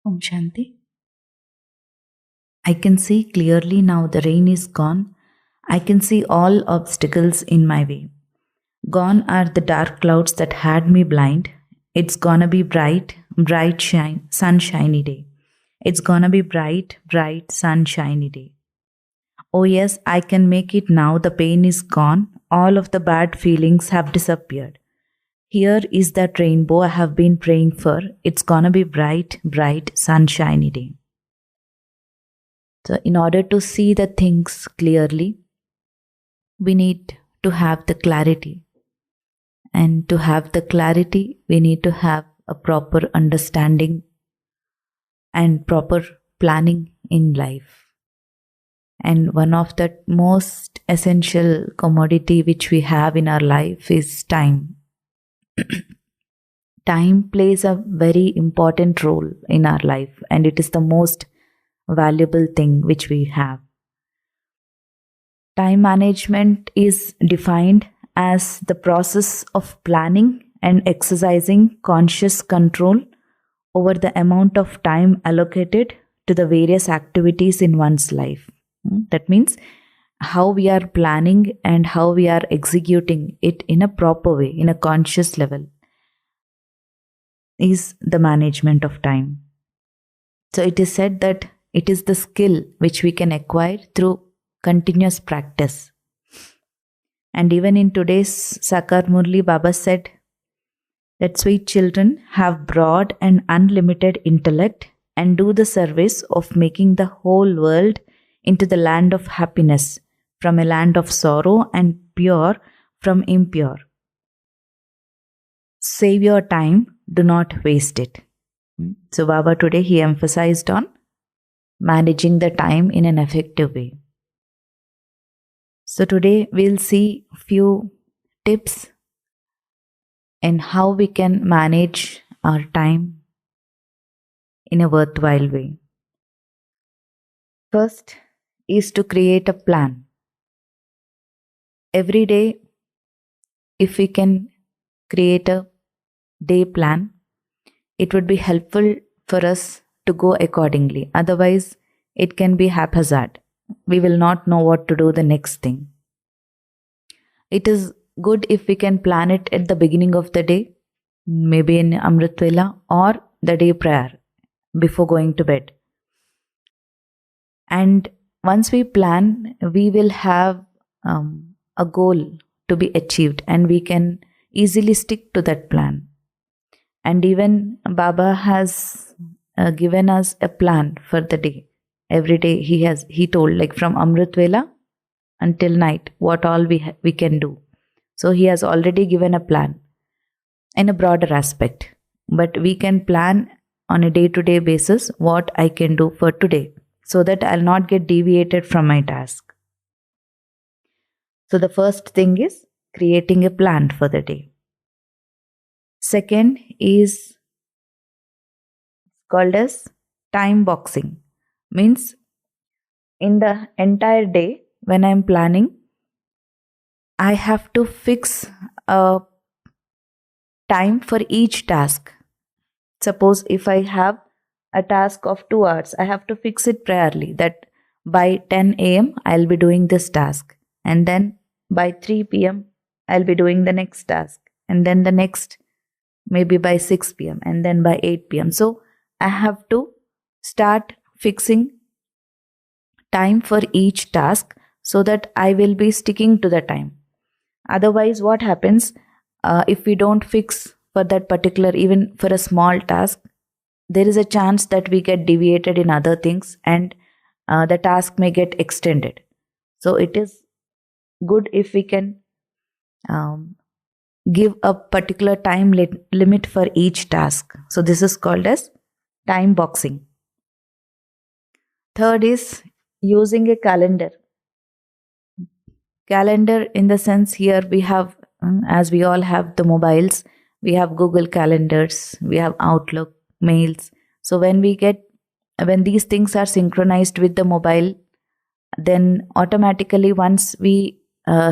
Om Shanti. I can see clearly now the rain is gone. I can see all obstacles in my way. Gone are the dark clouds that had me blind. It's gonna be bright, sunshiny day. It's gonna be bright, sunshiny day. Oh yes, I can make it now. The pain is gone. All of the bad feelings have disappeared. Here is that rainbow I have been praying for. It's gonna be bright, sunshiny day. So, in order to see the things clearly, we need to have the clarity. And to have the clarity, we need to have a proper understanding and proper planning in life. And one of the most essential commodity which we have in our life is time. Time plays a very important role in our life, and it is the most valuable thing which we have. Time management is defined as the process of planning and exercising conscious control over the amount of time allocated to the various activities in one's life. That means how we are planning and how we are executing it in a proper way, in a conscious level, is the management of time. So it is said that it is the skill which we can acquire through continuous practice. And even in today's Sakar Murli, Baba said that sweet children have broad and unlimited intellect and do the service of making the whole world into the land of happiness, from a land of sorrow, and pure from impure. Save your time, do not waste it. So Baba today he emphasized on managing the time in an effective way. So today we'll see few tips in how we can manage our time in a worthwhile way. First is to create a plan. Every day, if we can create a day plan, it would be helpful for us to go accordingly. Otherwise, it can be haphazard. We will not know what to do the next thing. It is good if we can plan it at the beginning of the day, maybe in Amrit Vela or the day prior, before going to bed. And once we plan, we will have a goal to be achieved, and we can easily stick to that plan. And even Baba has given us a plan for the day. Every day he told, like from Amrit Vela until night, what all we can do. So he has already given a plan in a broader aspect. But we can plan on a day-to-day basis what I can do for today, so that I'll not get deviated from my task. So the first thing is creating a plan for the day. Second is called as time boxing. Means in the entire day when I'm planning, I have to fix a time for each task. Suppose if I have a task of 2 hours, I have to fix it priorly that by 10 a.m. I'll be doing this task, and then by 3 p.m. I'll be doing the next task, and then the next maybe by 6 p.m. and then by 8 p.m. So I have to start fixing time for each task so that I will be sticking to the time. Otherwise, what happens if we don't fix for that particular, even for a small task, there is a chance that we get deviated in other things, and the task may get extended. So it is good if we can give a particular time limit for each task. So this is called as time boxing. Third is using a calendar. Calendar in the sense, here we have, as we all have the mobiles, we have Google calendars, we have Outlook, mails. So when these things are synchronized with the mobile, then automatically once we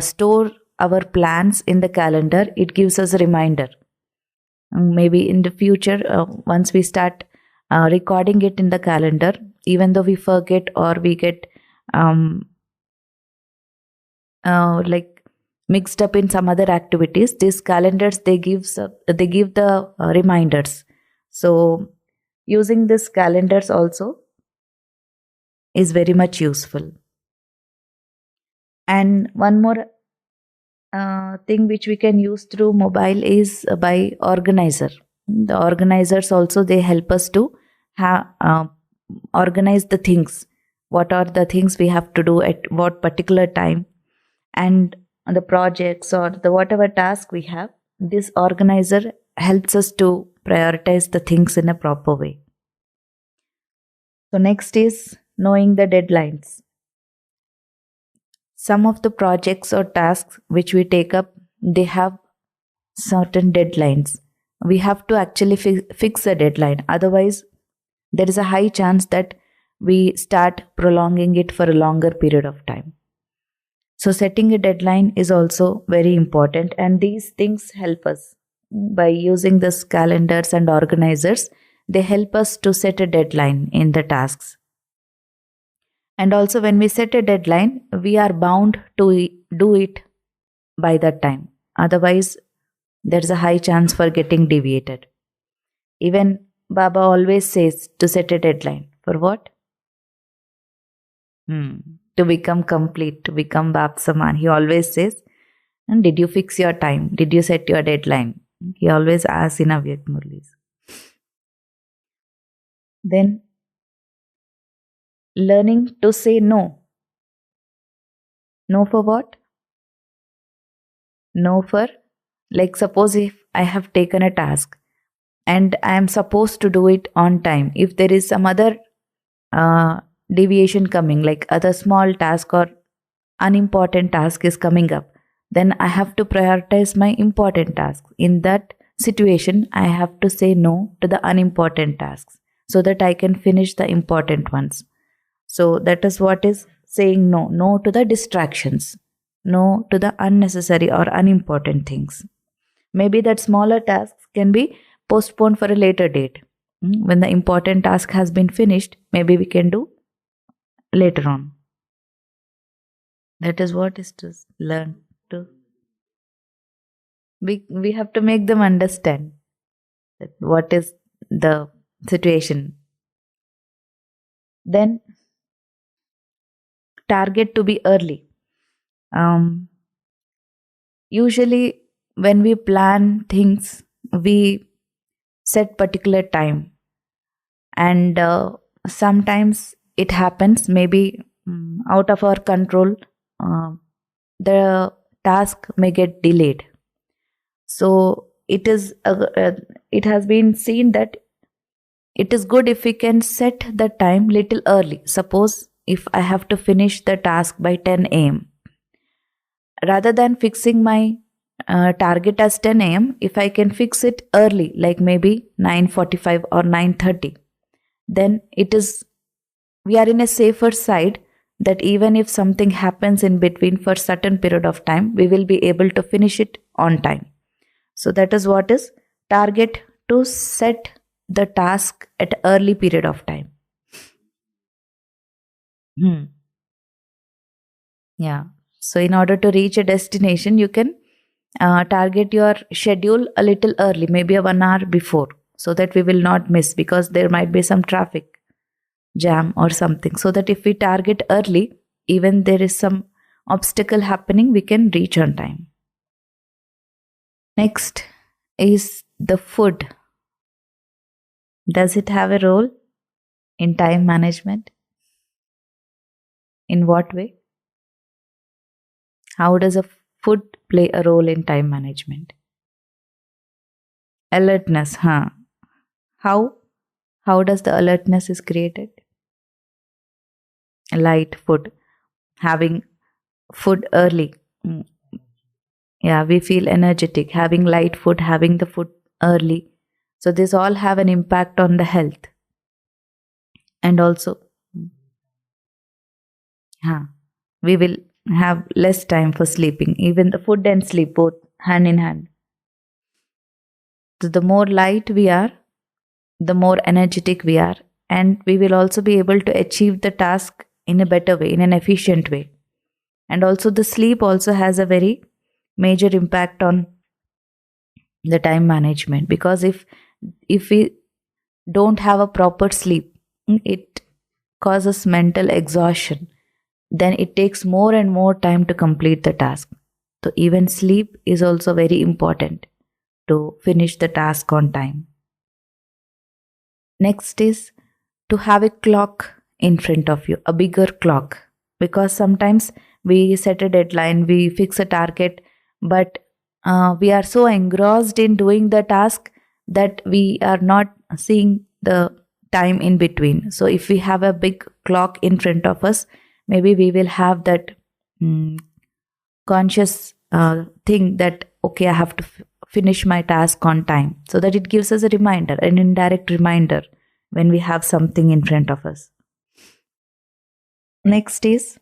store our plans in the calendar, it gives us a reminder. Maybe in the future, once we start recording it in the calendar, even though we forget or we get like mixed up in some other activities. These calendars, they give the reminders. So using these calendars also is very much useful. And one more thing which we can use through mobile is by organizer. The organizers also, they help us to organize the things. What are the things we have to do at what particular time, and the projects or the whatever task we have. This organizer helps us to prioritize the things in a proper way. So next is knowing the deadlines. Some of the projects or tasks which we take up, they have certain deadlines. We have to actually fix a deadline. Otherwise, there is a high chance that we start prolonging it for a longer period of time. So setting a deadline is also very important, and these things help us. By using this calendars and organizers, they help us to set a deadline in the tasks. And also, when we set a deadline, we are bound to do it by that time. Otherwise, there's a high chance for getting deviated. Even Baba always says to set a deadline. For what? To become complete, to become Bapsaman. He always says, and did you fix your time? Did you set your deadline? He always asks in Avyakt Murlis. Then, learning to say no. No for what? No for, like, suppose if I have taken a task and I am supposed to do it on time. If there is some other deviation coming, like other small task or unimportant task is coming up, then I have to prioritize my important tasks. In that situation, I have to say no to the unimportant tasks so that I can finish the important ones. So that is what is saying no. No to the distractions. No to the unnecessary or unimportant things. Maybe that smaller tasks can be postponed for a later date. When the important task has been finished, maybe we can do later on. That is what is to learn to. We have to make them understand that what is the situation. Then target to be early. Usually when we plan things, we set particular time, and sometimes it happens, maybe out of our control, the task may get delayed. So it has been seen that it is good if we can set the time little early. Suppose if I have to finish the task by 10 a.m., rather than fixing my target as 10 a.m., if I can fix it early, like maybe 9:45 or 9:30, then we are in a safer side, that even if something happens in between for certain period of time, we will be able to finish it on time. So that is what is target, to set the task at early period of time. Yeah. So in order to reach a destination, you can target your schedule a little early, maybe 1 hour before, so that we will not miss, because there might be some traffic jam or something. So that if we target early, even there is some obstacle happening, we can reach on time. Next is the food. Does it have a role in time management? In what way? How does a food play a role in time management? Alertness, huh? How does the alertness is created? Light food. Having food early. Yeah, we feel energetic. Having light food, having the food early. So this all have an impact on the health. And also, we will have less time for sleeping. Even the food and sleep, both hand in hand. So the more light we are, the more energetic we are, and we will also be able to achieve the task in a better way, in an efficient way. And also the sleep also has a very major impact on the time management, because if we don't have a proper sleep, it causes mental exhaustion. Then it takes more and more time to complete the task. So even sleep is also very important to finish the task on time. Next is to have a clock in front of you, a bigger clock, because sometimes we set a deadline, we fix a target, but we are so engrossed in doing the task that we are not seeing the time in between. So if we have a big clock in front of us, maybe we will have that conscious thing that, okay, I have to finish my task on time, so that it gives us a reminder, an indirect reminder when we have something in front of us. Next is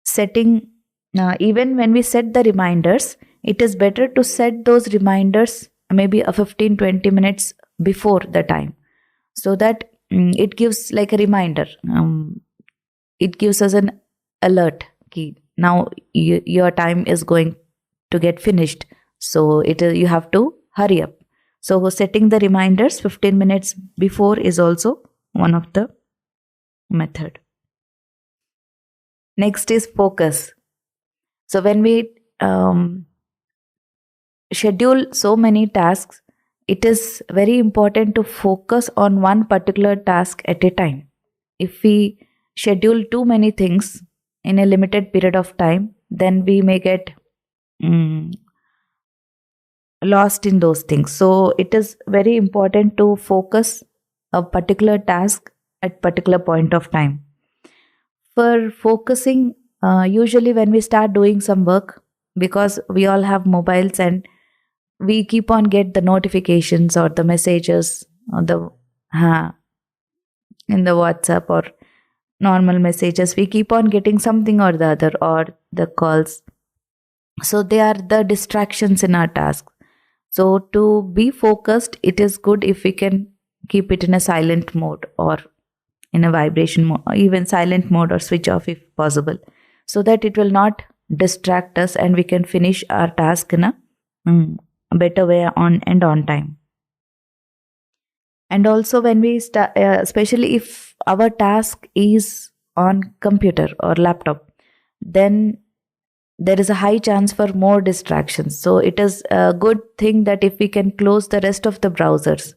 setting, even when we set the reminders, it is better to set those reminders maybe a 15-20 minutes before the time, so that it gives like a reminder. It gives us an alert key. Now your time is going to get finished, so you have to hurry up. So setting the reminders 15 minutes before is also one of the method. Next is focus. So when we schedule so many tasks, it is very important to focus on one particular task at a time. If we schedule too many things in a limited period of time, then we may get lost in those things. So it is very important to focus a particular task at particular point of time. For focusing, usually when we start doing some work, because we all have mobiles and we keep on get the notifications or the messages or the in the WhatsApp or normal messages, we keep on getting something or the other, or the calls. So they are the distractions in our task. So to be focused, it is good if we can keep it in a silent mode or in a vibration mode, or even silent mode, or switch off if possible, so that it will not distract us and we can finish our task in a better way on time. And also when we start, especially if our task is on computer or laptop, then there is a high chance for more distractions. So it is a good thing that if we can close the rest of the browsers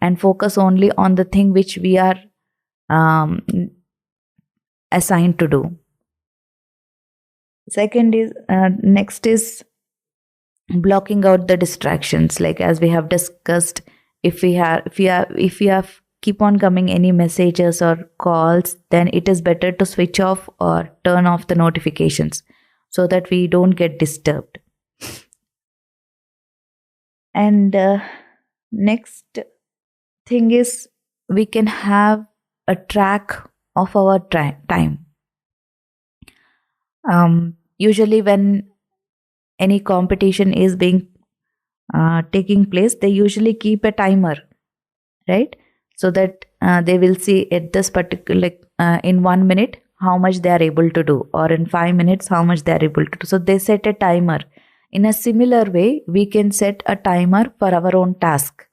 and focus only on the thing which we are assigned to do. Second is next is blocking out the distractions. Like as we have discussed, if we have keep on coming any messages or calls, then it is better to switch off or turn off the notifications, so that we don't get disturbed. And next thing is, we can have a track of our time. Usually when any competition is being taking place, they usually keep a timer, right? So that they will see at this particular, in 1 minute, how much they are able to do, or in 5 minutes, how much they are able to do. So they set a timer. In a similar way, we can set a timer for our own task.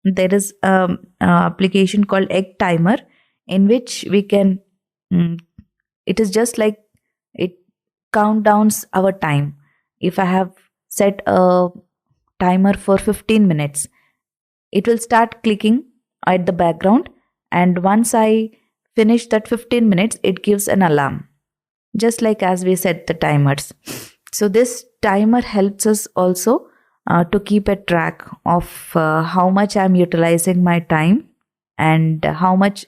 There is an application called Egg Timer, in which we can, it is just like it countdowns our time. If I have set a timer for 15 minutes, it will start clicking at the background, and once I finish that 15 minutes, it gives an alarm, just like as we set the timers. So this timer helps us also to keep a track of how much I'm utilizing my time and how much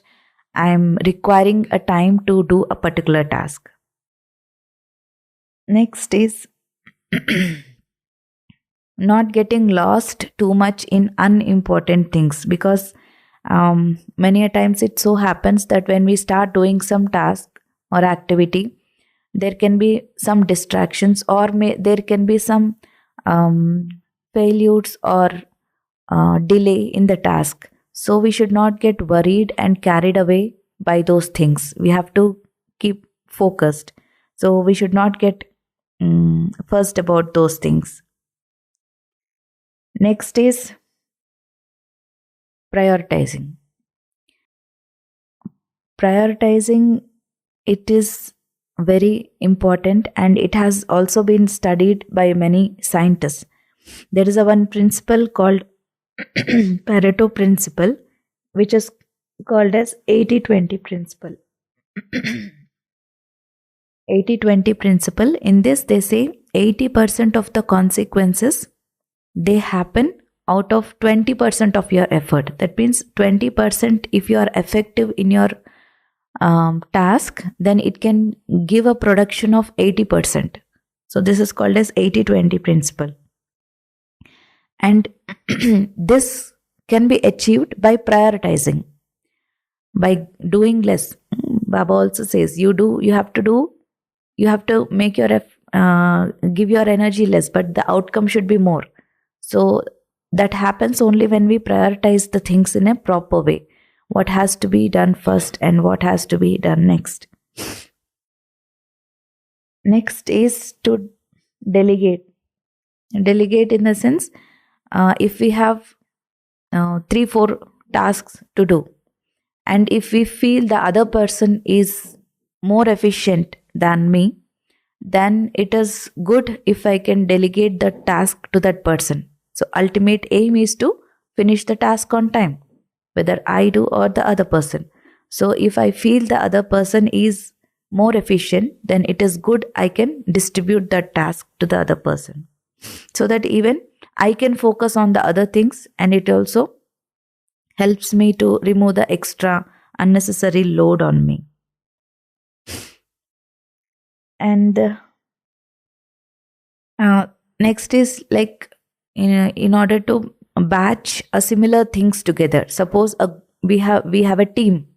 I'm requiring a time to do a particular task. Next is not getting lost too much in unimportant things, because many a times it so happens that when we start doing some task or activity, there can be some distractions, or there can be some failures or delay in the task. So we should not get worried and carried away by those things. We have to keep focused. So we should not get fussed about those things. Next is prioritizing. Prioritizing, it is very important, and it has also been studied by many scientists. There is a one principle called Pareto principle, which is called as 80-20 principle. 80-20 principle, in this they say 80% of the consequences, they happen out of 20% of your effort. That means 20%, if you are effective in your task, then it can give a production of 80%. So this is called as 80-20 principle. And this can be achieved by prioritizing, by doing less. Baba also says you have to make your give your energy less, but the outcome should be more. So that happens only when we prioritize the things in a proper way. What has to be done first and what has to be done next. Next is to delegate. Delegate in the sense, if we have 3-4 tasks to do, and if we feel the other person is more efficient than me, then it is good if I can delegate the task to that person. So ultimate aim is to finish the task on time, whether I do or the other person. So if I feel the other person is more efficient, then it is good I can distribute that task to the other person, so that even I can focus on the other things, and it also helps me to remove the extra unnecessary load on me. And next is like, in order to batch a similar things together. Suppose we have a team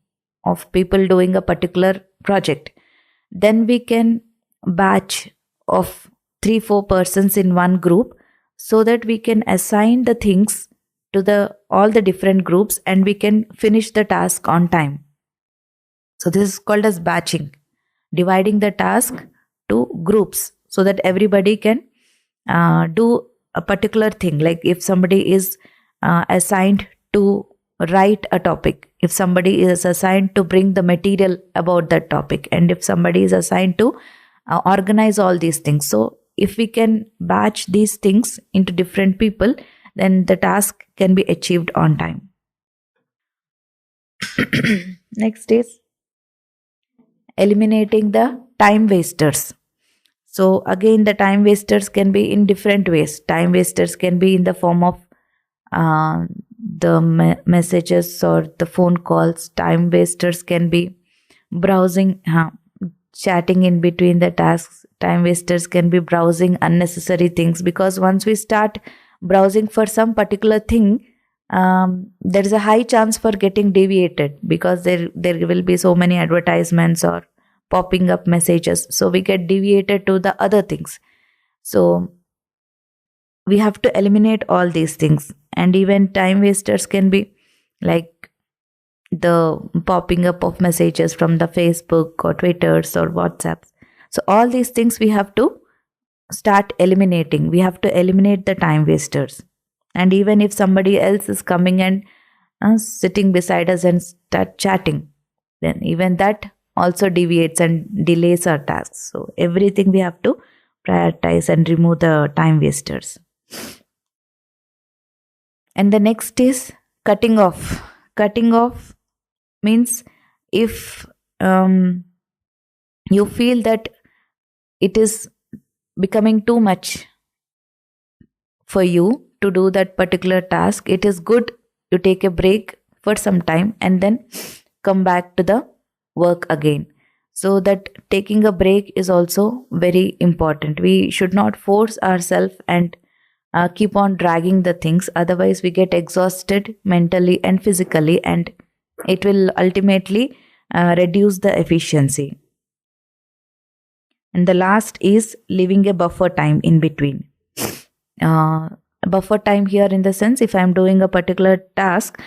of people doing a particular project. Then we can batch of 3-4 persons in one group, so that we can assign the things to all the different groups, and we can finish the task on time. So this is called as batching, dividing the task to groups so that everybody can do a particular thing. Like if somebody is assigned to write a topic, if somebody is assigned to bring the material about that topic, and if somebody is assigned to organize all these things. So if we can batch these things into different people, then the task can be achieved on time. Next is eliminating the time wasters. So again, the time wasters can be in different ways. Time wasters can be in the form of the messages or the phone calls. Time wasters can be browsing, chatting in between the tasks. Time wasters can be browsing unnecessary things, because once we start browsing for some particular thing, there is a high chance for getting deviated, because there will be so many advertisements or popping up messages, so we get deviated to the other things. So we have to eliminate all these things. And even time wasters can be like the popping up of messages from the Facebook or Twitters or WhatsApps. So all these things we have to start eliminating. We have to eliminate the time wasters. And even if somebody else is coming and sitting beside us and start chatting, then even that also deviates and delays our tasks. So everything we have to prioritize and remove the time wasters. And the next is cutting off. Cutting off means if you feel that it is becoming too much for you to do that particular task, it is good to take a break for some time and then come back to the work again. So that taking a break is also very important. We should not force ourselves and keep on dragging the things. Otherwise we get exhausted mentally and physically, and it will ultimately reduce the efficiency. And the last is leaving a buffer time in between. Buffer time here in the sense, if I'm doing a particular task,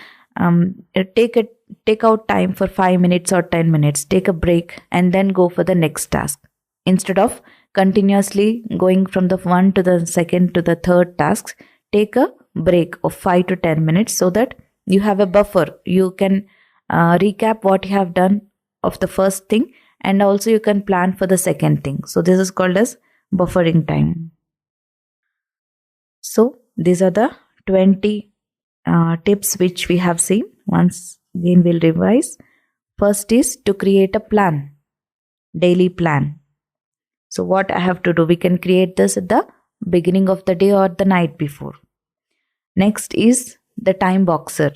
take out time for 5 minutes or 10 minutes, take a break, and then go for the next task, instead of continuously going from the one to the second to the third tasks. Take a break of 5 to 10 minutes so that you have a buffer. You can recap what you have done of the first thing, and also you can plan for the second thing. So this is called as buffering time. So these are the 20 tips which we have seen. Once again we'll revise. First is to create a plan, daily plan. So what I have to do, we can create this at the beginning of the day or the night before. Next is the time boxer,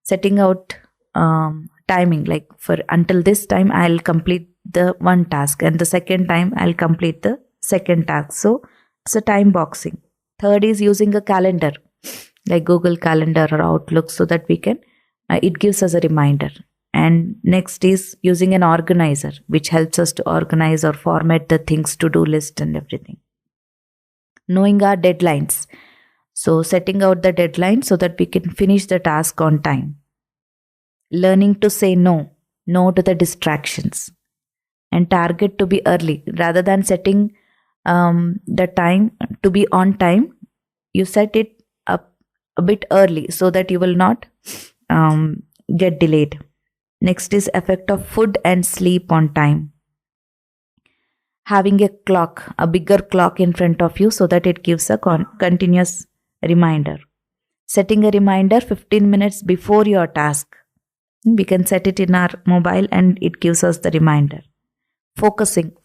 setting out timing, like for until this time I'll complete the one task, and the second time I'll complete the second task. So it's a time boxing. Third is using a calendar like Google Calendar or Outlook, so that we can it gives us a reminder. And next is using an organizer, which helps us to organize or format the things, to do list and everything. Knowing our deadlines, so setting out the deadline so that we can finish the task on time. Learning to say no to the distractions, and target to be early rather than setting the time to be on time. You set it up a bit early so that you will not get delayed. Next is effect of food and sleep on time. Having a clock, a bigger clock in front of you, so that it gives a continuous reminder. Setting a reminder 15 minutes before your task. We can set it in our mobile and it gives us the reminder. Focusing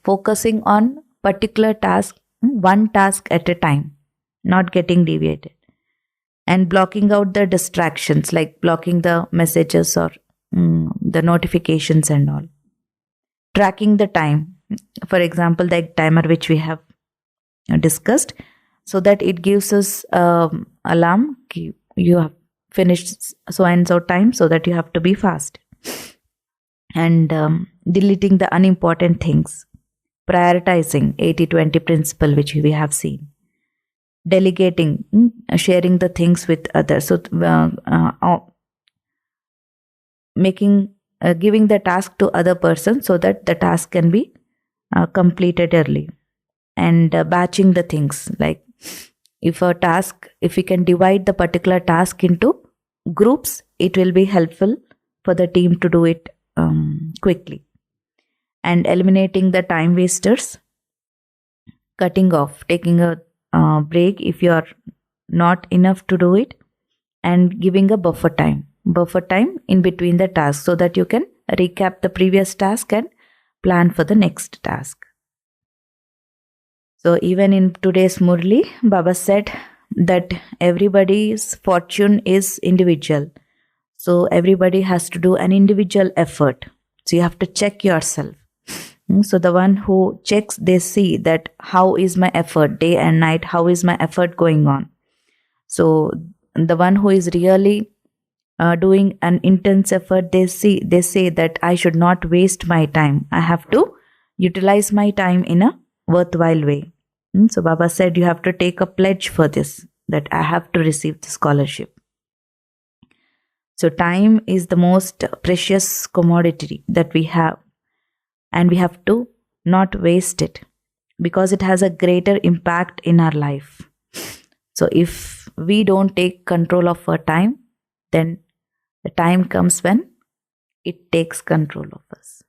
on particular task, one task at a time, not getting deviated. And blocking out the distractions, like blocking the messages or the notifications and all. Tracking the time, for example, the timer which we have discussed, so that it gives us alarm, you have finished so and so time, so that you have to be fast. And deleting the unimportant things. Prioritizing 80-20 principle, which we have seen. Delegating, sharing the things with others. So giving the task to other person so that the task can be completed early. And batching the things, like if we can divide the particular task into groups, it will be helpful for the team to do it quickly. And eliminating the time wasters. Cutting off, taking a break if you are not enough to do it, and giving a buffer time in between the tasks, so that you can recap the previous task and plan for the next task. So even in today's Murli, Baba said that everybody's fortune is individual. So everybody has to do an individual effort. So you have to check yourself. So the one who checks, they see that how is my effort day and night, how is my effort going on. So the one who is really doing an intense effort, they say that I should not waste my time. I have to utilize my time in a worthwhile way. So Baba said you have to take a pledge for this, that I have to receive the scholarship. So time is the most precious commodity that we have. And we have to not waste it, because it has a greater impact in our life. So if we don't take control of our time, then the time comes when it takes control of us.